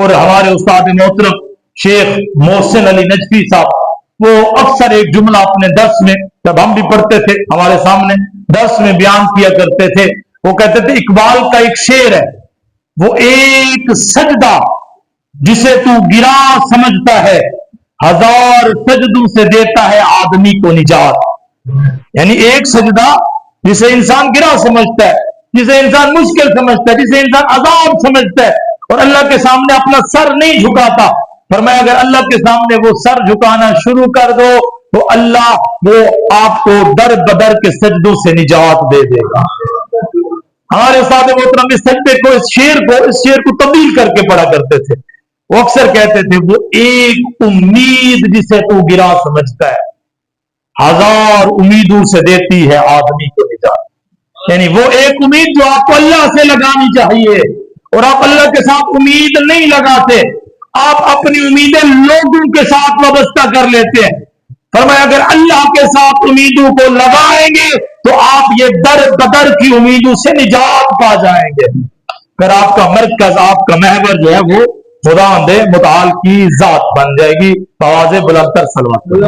اور ہمارے استاد محترم شیخ محسن علی نجفی صاحب وہ اکثر ایک جملہ اپنے درس میں جب ہم بھی پڑھتے تھے ہمارے سامنے درس میں بیان کیا کرتے تھے. وہ کہتے تھے اقبال کا ایک شعر ہے, وہ ایک سجدہ جسے تو گرا سمجھتا ہے ہزار سجدوں سے دیتا ہے آدمی کو نجات. یعنی ایک سجدہ جسے انسان گرا سمجھتا ہے, جسے انسان مشکل سمجھتا ہے, جسے انسان عذاب سمجھتا ہے اور اللہ کے سامنے اپنا سر نہیں جھکاتا, فرمایا اگر اللہ کے سامنے وہ سر جھکانا شروع کر دو تو اللہ وہ آپ کو در بدر کے سجدوں سے نجات دے دے گا. ہمارے استاد محترم اس سجدے کو اس شعر کو تبدیل کر کے پڑھا کرتے تھے. وہ اکثر کہتے تھے وہ ایک امید جسے تو گرا سمجھتا ہے ہزار امیدوں سے دیتی ہے آدمی کو نجات. یعنی وہ ایک امید جو آپ کو اللہ سے لگانی چاہیے, اور آپ اللہ کے ساتھ امید نہیں لگاتے, آپ اپنی امیدیں لوگوں کے ساتھ وابستہ کر لیتے ہیں. فرمایا اگر اللہ کے ساتھ امیدوں کو لگائیں گے تو آپ یہ در بدر کی امیدوں سے نجات پا جائیں گے. پھر آپ کا مرکز, آپ کا محور جو ہے وہ خدا متعال کی ذات بن جائے گی. آواز بلند تر صلوات اللہ